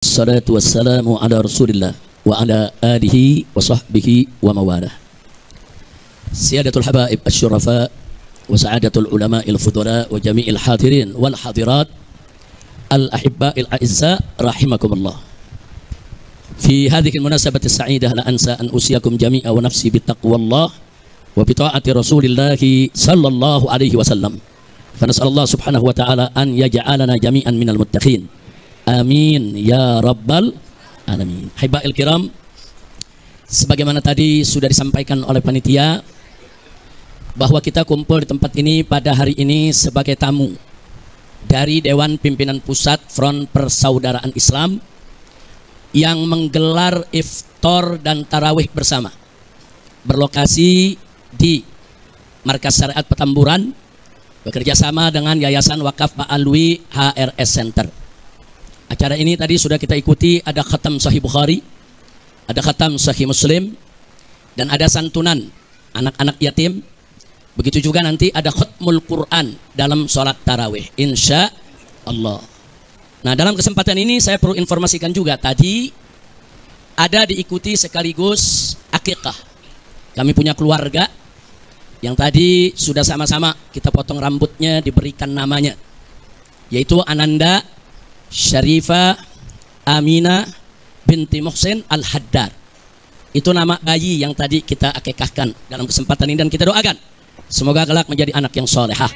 Salatu wassalamu ala Rasulillah wa ala alihi wa sahbihi wa mawalah. Siyadatul habaib asy-syurafa wa sa'adatul ulama il-fudala wa jami'il hadirin wal hadirat al-ahibba'il a'izza rahimakumullah. Fi hadhihi al-munasabati as-sa'idah la ansa an usiyakum jami'a wa nafsi bittaqwallah wa bi ta'ati Rasulillah sallallahu alaihi wasallam. Fa nas'alullah subhanahu wa ta'ala an yaj'alana jami'an minal muttaqin. Amin ya rabbal alamin. Haiba'il kiram, sebagaimana tadi sudah disampaikan oleh panitia bahwa kita kumpul di tempat ini pada hari ini sebagai tamu dari Dewan Pimpinan Pusat Front Persaudaraan Islam yang menggelar iftar dan tarawih bersama berlokasi di Markas Syariat Petamburan bekerjasama dengan Yayasan Wakaf Pak Alwi HRS Center. Acara ini tadi sudah kita ikuti, ada khatam Sahih Bukhari, ada khatam Sahih Muslim, dan ada santunan anak-anak yatim. Begitu juga nanti ada khatmul Quran dalam sholat tarawih, insya Allah. Nah, dalam kesempatan ini saya perlu informasikan juga, tadi ada diikuti sekaligus akikah. Kami punya keluarga yang tadi sudah sama-sama kita potong rambutnya, diberikan namanya, yaitu Ananda Syarifah Aminah binti Muhsin Al-Haddad. Itu nama bayi yang tadi kita akikahkan dalam kesempatan ini, dan kita doakan semoga kelak menjadi anak yang solehah,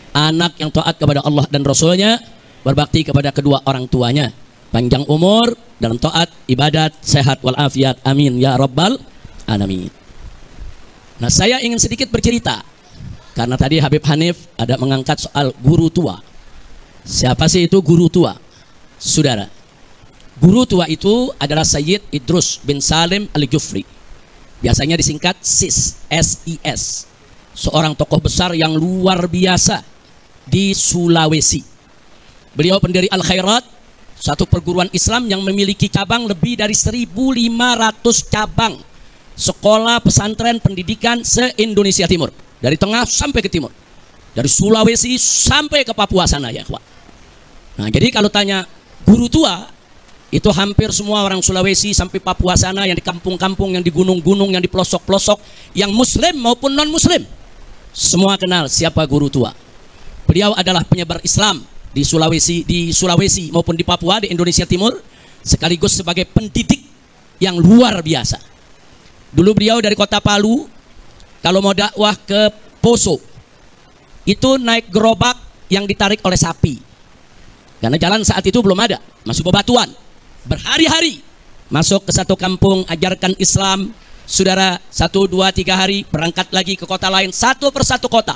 anak yang taat kepada Allah dan Rasulnya, berbakti kepada kedua orang tuanya, panjang umur dalam taat, ibadat, sehat walafiat, amin ya rabbal alamin. Nah, saya ingin sedikit bercerita karena tadi Habib Hanif ada mengangkat soal guru tua. Siapa sih itu guru tua? Saudara, guru tua itu adalah Sayyid Idrus bin Salim Al-Jufri, biasanya disingkat SIS, SIS, seorang tokoh besar yang luar biasa di Sulawesi. Beliau pendiri Al-Khairat, satu perguruan Islam yang memiliki cabang lebih dari 1.500 cabang sekolah pesantren pendidikan se-Indonesia Timur, dari tengah sampai ke timur, dari Sulawesi sampai ke Papua sana ya, Pak. Nah, jadi kalau tanya guru tua, itu hampir semua orang Sulawesi sampai Papua sana, yang di kampung-kampung, yang di gunung-gunung, yang di pelosok-pelosok, yang muslim maupun non-muslim, semua kenal siapa guru tua. Beliau adalah penyebar Islam di Sulawesi maupun di Papua, di Indonesia Timur, sekaligus sebagai pendidik yang luar biasa. Dulu beliau dari kota Palu, kalau mau dakwah ke Poso, itu naik gerobak yang ditarik oleh sapi. Karena jalan saat itu belum ada, masih bebatuan. Berhari-hari masuk ke satu kampung, ajarkan Islam. Saudara, 1, 2, 3 hari berangkat lagi ke kota lain, satu persatu kota.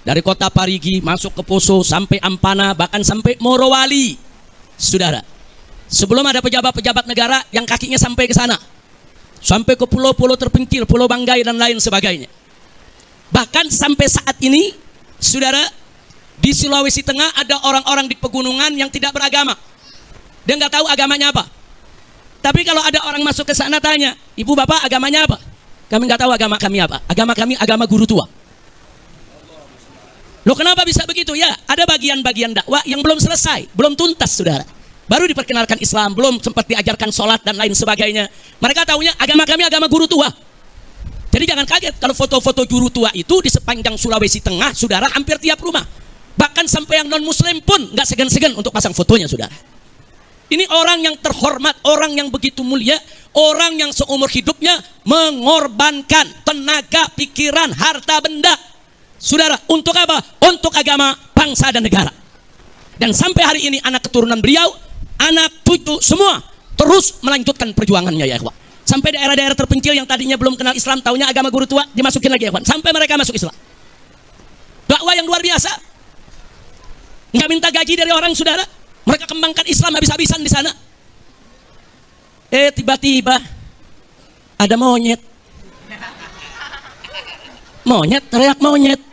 Dari kota Parigi masuk ke Poso sampai Ampana, bahkan sampai Morowali. Saudara, sebelum ada pejabat-pejabat negara yang kakinya sampai ke sana, sampai ke pulau-pulau terpencil, Pulau Banggai dan lain sebagainya. Bahkan sampai saat ini, saudara, di Sulawesi Tengah ada orang-orang di pegunungan yang tidak beragama. Dia nggak tahu agamanya apa. Tapi kalau ada orang masuk ke sana tanya, ibu bapak agamanya apa? Kami nggak tahu agama kami apa. Agama kami agama guru tua. Loh, kenapa bisa begitu? Ya, ada bagian-bagian dakwah yang belum selesai, belum tuntas, saudara. Baru diperkenalkan Islam, belum sempat diajarkan sholat dan lain sebagainya. Mereka tahunya agama kami agama guru tua. Jadi jangan kaget kalau foto-foto guru tua itu di sepanjang Sulawesi Tengah, saudara, hampir tiap rumah. Bahkan sampai yang non-muslim pun nggak segan-segan untuk pasang fotonya, saudara. Ini orang yang terhormat, orang yang begitu mulia, orang yang seumur hidupnya mengorbankan tenaga, pikiran, harta benda, saudara, untuk apa? Untuk agama, bangsa dan negara. Dan sampai hari ini anak keturunan beliau, anak cucu semua terus melanjutkan perjuangannya ya, ikhwan. Sampai daerah-daerah terpencil yang tadinya belum kenal Islam, taunya agama guru tua, dimasukin lagi ya, ikhwan. Sampai mereka masuk Islam. Dakwah yang luar biasa. Nggak minta gaji dari orang, saudara. Mereka kembangkan Islam habis-habisan di sana. Tiba-tiba ada monyet. Monyet, teriak monyet.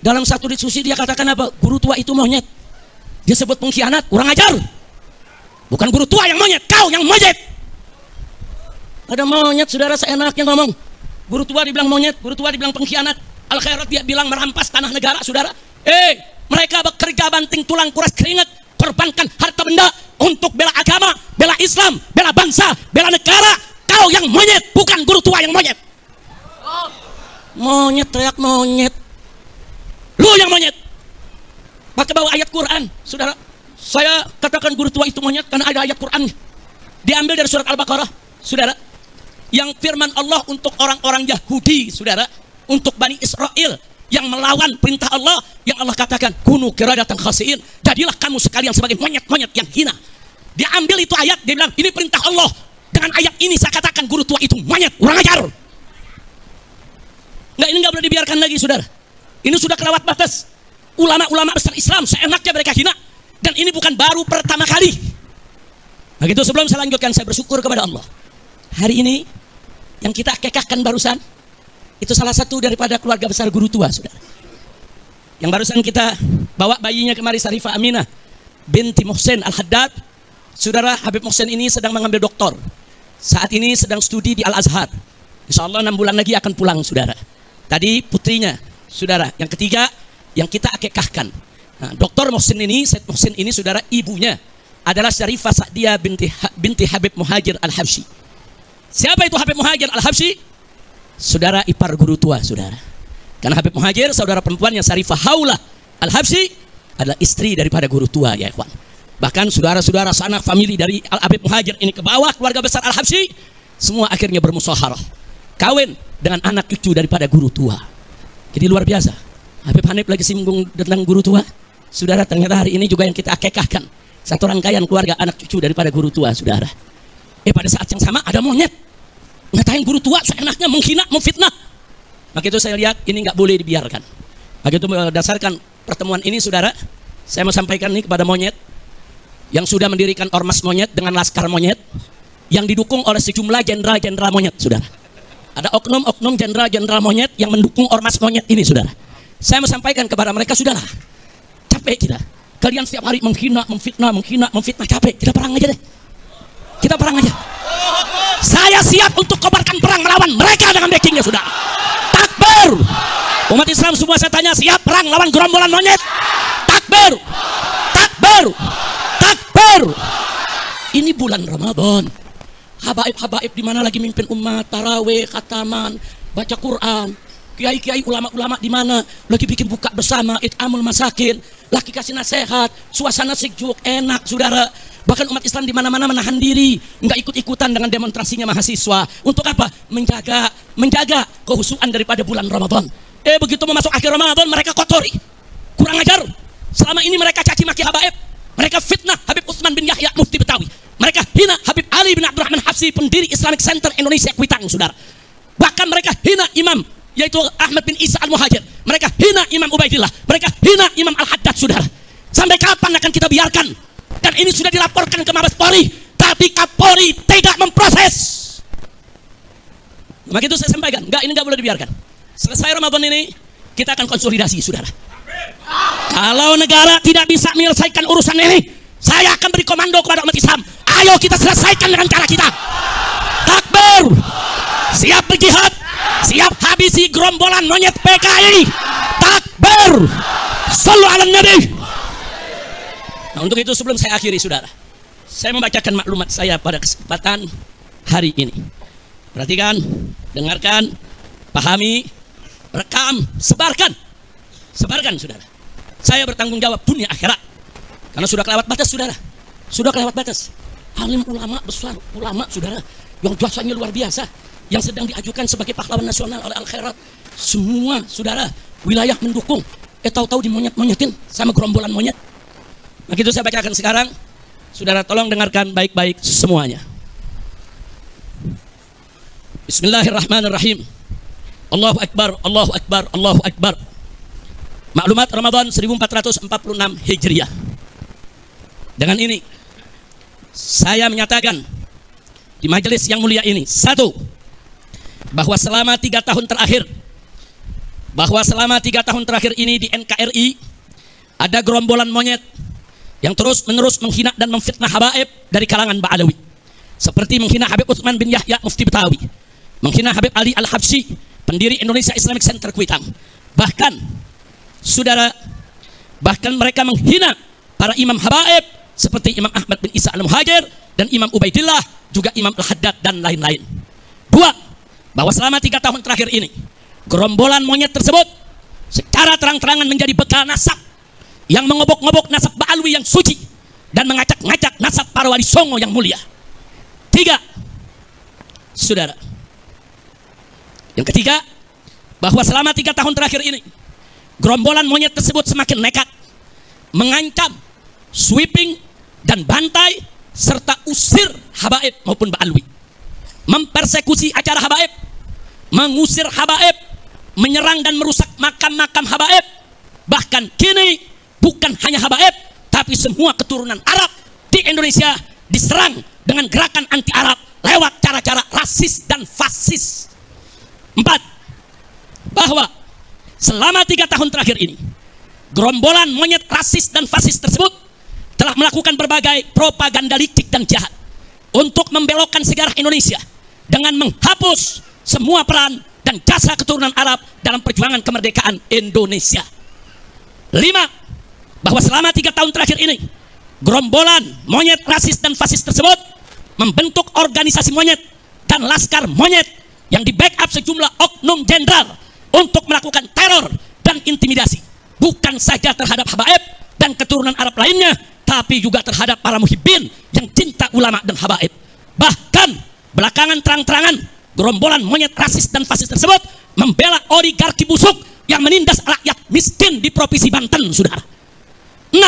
Dalam satu diskusi dia katakan apa? Guru tua itu monyet. Dia sebut pengkhianat, kurang ajar. Bukan guru tua yang monyet, kau yang monyet. Ada monyet, saudara, seenaknya ngomong. Guru tua dibilang monyet, guru tua dibilang pengkhianat. Al-Khairat dia bilang merampas tanah negara, saudara. Mereka bekerja banting tulang kuras keringat, korbankan harta benda untuk bela agama, bela Islam, bela bangsa, bela negara. Kau yang monyet, bukan guru tua yang monyet. Monyet, teriak monyet. Lu yang monyet. Pakai bawa ayat Quran, saudara. Saya katakan guru tua itu monyet karena ada ayat Quran. Diambil dari surat Al-Baqarah, saudara. Yang firman Allah untuk orang-orang Yahudi, saudara. Untuk Bani Israel yang melawan perintah Allah, yang Allah katakan, kunu qiradatan khasiin. Jadilah kamu sekalian sebagai monyet-monyet yang hina. Diambil itu ayat, dia bilang, ini perintah Allah. Dengan ayat ini saya katakan guru tua itu monyet, kurang ajar. Nggak, ini nggak boleh dibiarkan lagi, saudara. Ini sudah kelewat batas. Ulama-ulama besar Islam seenaknya mereka hina. Dan ini bukan baru pertama kali. Begitu, sebelum saya lanjutkan, saya bersyukur kepada Allah. Hari ini yang kita akekahkan barusan itu salah satu daripada keluarga besar guru tua, saudara. Yang barusan kita bawa bayinya kemari, Sarifah Aminah binti Muhsin Al-Haddad. Saudara, Habib Muhsin ini sedang mengambil doktor. Saat ini sedang studi di Al-Azhar. Insya Allah 6 bulan lagi akan pulang, saudara. Tadi putrinya, saudara. Yang ketiga yang kita akekahkan. Nah, Dr. Muhsin ini, Said Muhsin ini, saudara, ibunya adalah Syarifah Sa'diyah binti Habib Muhajir Al-Habsyi. Siapa itu Habib Muhajir Al-Habsyi? Saudara, ipar guru tua, saudara. Karena Habib Muhajir, saudara perempuannya Syarifah Haulah Al-Habsyi adalah istri daripada guru tua, ya ikhwan. Bahkan saudara-saudara sanak famili dari Habib Muhajir ini ke bawah, keluarga besar Al-Habsyi, semua akhirnya bermusyawarah. Kawin dengan anak cucu daripada guru tua. Jadi luar biasa. Habib Hanif lagi singgung tentang guru tua. Saudara, ternyata hari ini juga yang kita akekahkan. Satu rangkaian keluarga anak cucu daripada guru tua, saudara. Pada saat yang sama ada monyet ngatain guru tua seenaknya, menghina, memfitnah. Maka itu saya lihat ini nggak boleh dibiarkan. Maka itu berdasarkan pertemuan ini, saudara, saya mau sampaikan ini kepada monyet yang sudah mendirikan ormas monyet dengan laskar monyet yang didukung oleh sejumlah jenderal-jenderal monyet, saudara. Ada oknum-oknum jenderal-jenderal monyet yang mendukung ormas monyet ini, saudara. Saya mau sampaikan kepada mereka, sudahlah, capek kita. Kalian setiap hari menghina, memfitnah, capek. Kita perang aja deh. Kita perang aja. Saya siap untuk kobarkan perang melawan mereka dengan backingnya, sudah. Takbir. Umat Islam semua saya tanya, siap perang lawan gerombolan monyet? Takbir. Takbir. Takbir. Ini bulan Ramadan. Habaib-habaib di mana lagi mimpin umat, tarawih, khataman, baca Quran. Kiai-kiai, ulama-ulama di mana lagi bikin buka bersama, it'amul masakin, lagi kasih nasihat, suasana sejuk, enak, saudara. Bahkan umat Islam di mana-mana menahan diri, nggak ikut-ikutan dengan demonstrasinya mahasiswa. Untuk apa? Menjaga kehusuan daripada bulan Ramadan. Begitu mau masuk akhir Ramadan, mereka kotori, kurang ajar. Selama ini mereka caci maki habaib, mereka fitnah Habib Utsman bin Yahya Mufti Betawi, mereka hina Habib Ali bin Abdurrahman Habsyi, pendiri Islamic Center Indonesia Kuitang, saudara. Bahkan mereka hina imam, yaitu Ahmad bin Isa Al-Muhajir. Mereka hina Imam Ubaidillah. Mereka hina Imam Al-Haddad, saudara. Sampai kapan akan kita biarkan? Dan ini sudah dilaporkan ke Mabes Polri, tapi Kapolri tidak memproses. Maka itu saya sampaikan, ini nggak boleh dibiarkan. Selesai Ramadan ini, kita akan konsolidasi, saudara. Kalau negara tidak bisa menyelesaikan urusan ini, saya akan beri komando kepada umat Islam. Ayo kita selesaikan dengan cara kita. Takbir. Siap berjihad. Siap habisi gerombolan monyet PKI. Takbir. Shallu ala Nabi. Nah, untuk itu sebelum saya akhiri, saudara, saya membacakan maklumat saya pada kesempatan hari ini. Perhatikan, dengarkan, pahami, rekam, sebarkan. Sebarkan, saudara. Saya bertanggung jawab dunia akhirat. Karena sudah kelewat batas, saudara. Sudah kelewat batas. Alim ulama besar, ulama, saudara, yang jasanya luar biasa, yang sedang diajukan sebagai pahlawan nasional oleh Al-Khairat. Semua, saudara, wilayah mendukung. Tahu-tahu dimonyet-monyetin sama gerombolan monyet. Begitu saya bacakan sekarang. Saudara, tolong dengarkan baik-baik semuanya. Bismillahirrahmanirrahim. Allahu Akbar, Allahu Akbar, Allahu Akbar. Maklumat Ramadan 1446 Hijriah. Dengan ini saya menyatakan di majelis yang mulia ini, satu, bahwa selama 3 tahun terakhir ini di NKRI ada gerombolan monyet yang terus-menerus menghina dan memfitnah habaib dari kalangan Ba'alawi, seperti menghina Habib Utsman bin Yahya Mufti Betawi, menghina Habib Ali Al-Habsyi, pendiri Indonesia Islamic Center Kuitang. Bahkan, saudara, mereka menghina para imam habaib seperti Imam Ahmad bin Isa al-Muhajir dan Imam Ubaidillah, juga Imam Al-Haddad dan lain-lain. Dua, bahwa selama 3 tahun terakhir ini gerombolan monyet tersebut secara terang-terangan menjadi bekal nasab yang mengobok-ngobok nasab Ba'alwi yang suci dan mengacak-ngacak nasab para wali songo yang mulia. Tiga, saudara, yang ketiga, bahwa selama 3 tahun terakhir ini gerombolan monyet tersebut semakin nekat mengancam, sweeping dan bantai serta usir habaib maupun Ba'alwi, mempersekusi acara habaib, mengusir habaib, menyerang dan merusak makam-makam habaib. Bahkan kini bukan hanya habaib, tapi semua keturunan Arab di Indonesia diserang dengan gerakan anti Arab lewat cara-cara rasis dan fasis. 4, bahwa selama 3 tahun terakhir ini gerombolan monyet rasis dan fasis tersebut telah melakukan berbagai propaganda licik dan jahat untuk membelokkan sejarah Indonesia dengan menghapus semua peran dan jasa keturunan Arab dalam perjuangan kemerdekaan Indonesia. 5, bahwa selama 3 tahun terakhir ini gerombolan monyet rasis dan fasis tersebut membentuk organisasi monyet dan laskar monyet yang di backup sejumlah oknum jenderal untuk melakukan teror dan intimidasi, bukan saja terhadap habaib dan keturunan Arab lainnya, tapi juga terhadap para muhibbin yang cinta ulama dan habaib. Bahkan belakangan terang-terangan gerombolan monyet rasis dan fasis tersebut membela oligarki busuk yang menindas rakyat miskin di Provinsi Banten, saudara. 6,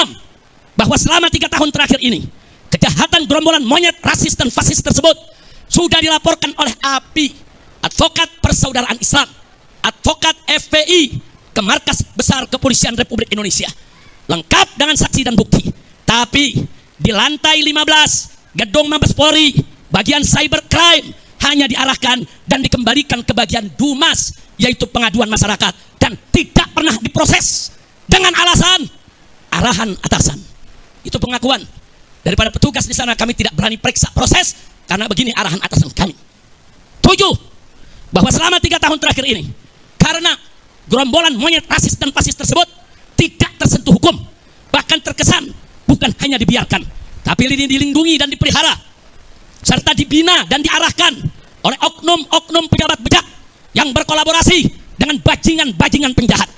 bahwa selama 3 tahun terakhir ini kejahatan gerombolan monyet rasis dan fasis tersebut sudah dilaporkan oleh API, Advokat Persaudaraan Islam, Advokat FPI, ke Markas Besar Kepolisian Republik Indonesia, lengkap dengan saksi dan bukti. Tapi di lantai 15 gedung Mabes Polri bagian cybercrime hanya diarahkan dan dikembalikan ke bagian Dumas, yaitu pengaduan masyarakat, dan tidak pernah diproses dengan alasan arahan atasan. Itu pengakuan daripada petugas di sana. Kami tidak berani periksa proses karena begini arahan atasan kami. 7, bahwa selama 3 tahun terakhir ini karena gerombolan monyet rasis dan fasis tersebut tidak tersentuh hukum, bahkan terkesan bukan hanya dibiarkan, tapi dilindungi dan dipelihara, serta dibina dan diarahkan oleh oknum-oknum pejabat bejat yang berkolaborasi dengan bajingan-bajingan penjahat.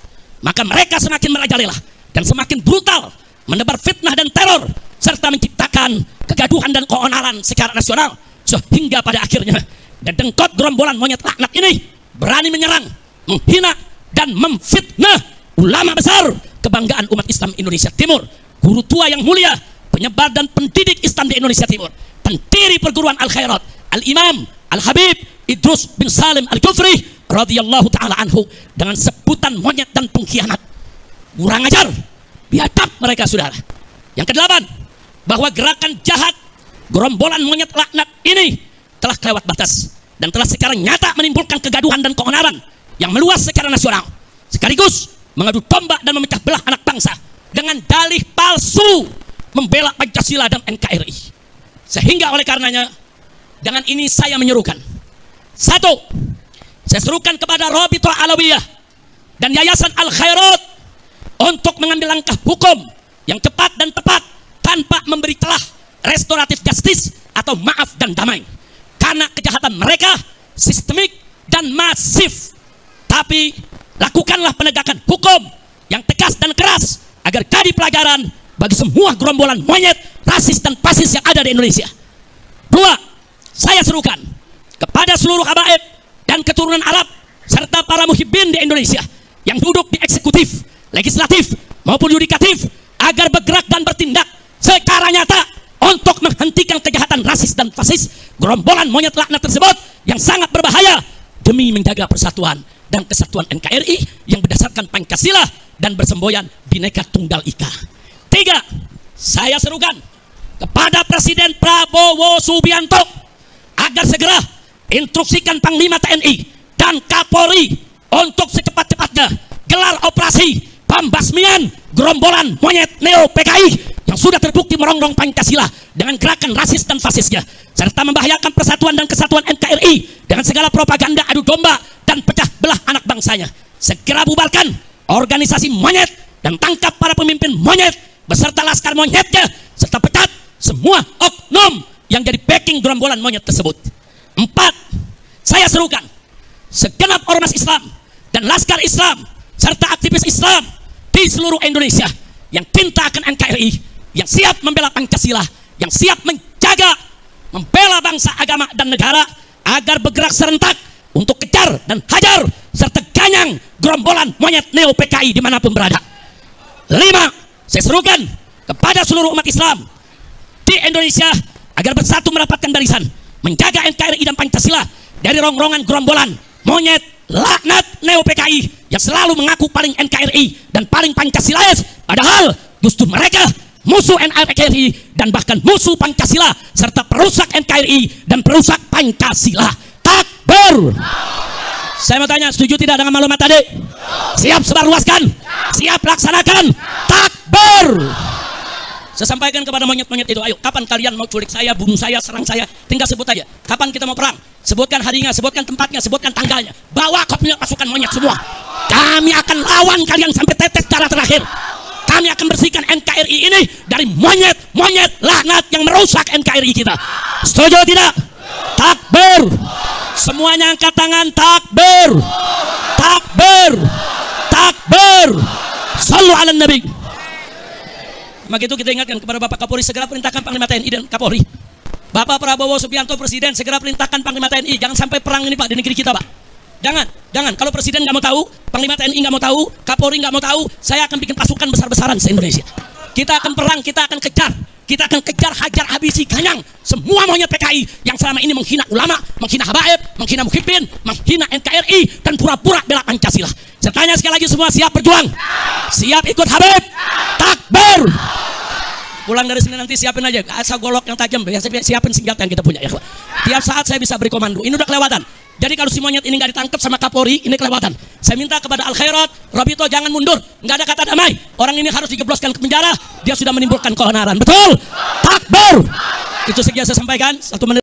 Maka mereka semakin merajalela dan semakin brutal menebar fitnah dan teror, serta menciptakan kegaduhan dan keonaran secara nasional, sehingga pada akhirnya dedengkot gerombolan monyet laknat ini berani menyerang, menghina dan memfitnah ulama besar kebanggaan umat Islam Indonesia Timur, guru tua yang mulia, penyebar dan pendidik Islam di Indonesia Timur, pendiri perguruan Al-Khairat, Al-Imam Al-Habib Idrus bin Salim Al-Kufri radhiyallahu ta'ala anhu, dengan sebutan monyet dan pengkhianat. Kurang ajar, biadab mereka, saudara. Yang ke-8, bahwa gerakan jahat gerombolan monyet laknat ini telah kelewat batas dan telah secara nyata menimbulkan kegaduhan dan keonaran yang meluas secara nasional, sekaligus mengadu domba dan memecah belah anak bangsa dengan dalih palsu membela Pancasila dan NKRI. Sehingga oleh karenanya, dengan ini saya menyerukan, 1, saya serukan kepada Rabithah Alawiyah dan Yayasan Al-Khairat untuk mengambil langkah hukum yang cepat dan tepat tanpa memberi celah restoratif justice atau maaf dan damai, karena kejahatan mereka sistemik dan masif. Tapi lakukanlah penegakan hukum yang tegas dan keras agar jadi pelajaran bagi semua gerombolan monyet rasis dan fasis yang ada di Indonesia. 2, saya serukan kepada seluruh habaib dan keturunan Arab serta para muhibbin di Indonesia yang duduk di eksekutif, legislatif maupun yudikatif agar bergerak dan bertindak secara nyata untuk menghentikan kejahatan rasis dan fasis gerombolan monyet laknat tersebut yang sangat berbahaya demi menjaga persatuan dan kesatuan NKRI yang berdasarkan Pancasila dan bersemboyan Bhinneka Tunggal Ika. 3, saya serukan kepada Presiden Prabowo Subianto agar segera instruksikan Panglima TNI dan Kapolri untuk secepat-cepatnya gelar operasi pembasmian gerombolan monyet neo PKI yang sudah terbukti merongrong Pancasila dengan gerakan rasis dan fasisnya, serta membahayakan persatuan dan kesatuan NKRI dengan segala propaganda adu domba dan pecah belah anak bangsanya. Segera bubarkan organisasi monyet dan tangkap para pemimpin monyet beserta laskar monyetnya, serta pecat semua oknum yang jadi backing gerombolan monyet tersebut. 4. Saya serukan segenap ormas Islam dan laskar Islam serta aktivis Islam di seluruh Indonesia yang cinta akan NKRI, yang siap membela Pancasila, yang siap menjaga, membela bangsa, agama, dan negara, agar bergerak serentak untuk kejar dan hajar serta ganyang gerombolan monyet neo PKI dimanapun berada. 5. Saya serukan kepada seluruh umat Islam di Indonesia agar bersatu merapatkan barisan, menjaga NKRI dan Pancasila dari rongrongan gerombolan monyet laknat neo PKI yang selalu mengaku paling NKRI dan paling Pancasilais, padahal justru mereka musuh NKRI dan bahkan musuh Pancasila serta perusak NKRI dan perusak Pancasila. Takbir. Saya mau tanya, setuju tidak dengan maklumat tadi? Siap sebarluaskan? Siap laksanakan? Takbir. Saya sampaikan kepada monyet-monyet itu, ayo, kapan kalian mau culik saya, bunuh saya, serang saya? Tinggal sebut aja. Kapan kita mau perang? Sebutkan harinya, sebutkan tempatnya, sebutkan tanggalnya. Bawa kopinya pasukan monyet semua. Kami akan lawan kalian sampai tetes darah terakhir. Kami akan bersihkan NKRI ini dari monyet-monyet laknat yang merusak NKRI kita. Setuju tidak? Takbir. Semuanya angkat tangan. Takbir. Takbir. Takbir. Sallu ala Nabi. Maka itu kita ingatkan kepada Bapak Kapolri, segera perintahkan Panglima TNI dan Kapolri. Bapak Prabowo Subianto Presiden, segera perintahkan Panglima TNI. Jangan sampai perang ini Pak di negeri kita Pak. Jangan. Kalau Presiden nggak mau tahu, Panglima TNI nggak mau tahu, Kapolri nggak mau tahu, saya akan bikin pasukan besar-besaran se-Indonesia. Kita akan perang, kita akan kejar. Kita akan kejar, hajar, habisi, ganyang semua monyet PKI yang selama ini menghina ulama, menghina habaib, menghina muhibbin, menghina NKRI, dan pura-pura bela Pancasila. Saya tanya sekali lagi, semua siap berjuang? Siap ikut Habib? Takbir. Pulang dari sini nanti siapin aja asal golok yang tajam, siapin senjata yang kita punya ya. Tiap saat saya bisa beri komando. Ini udah kelewatan. Jadi kalau si monyet ini nggak ditangkap sama Kapolri, ini kelewatan. Saya minta kepada Al Khairat, Robito, jangan mundur. Nggak ada kata damai. Orang ini harus dijebloskan ke penjara. Dia sudah menimbulkan keonaran. Betul? Takbir. Itu saja saya sampaikan. 1 menit.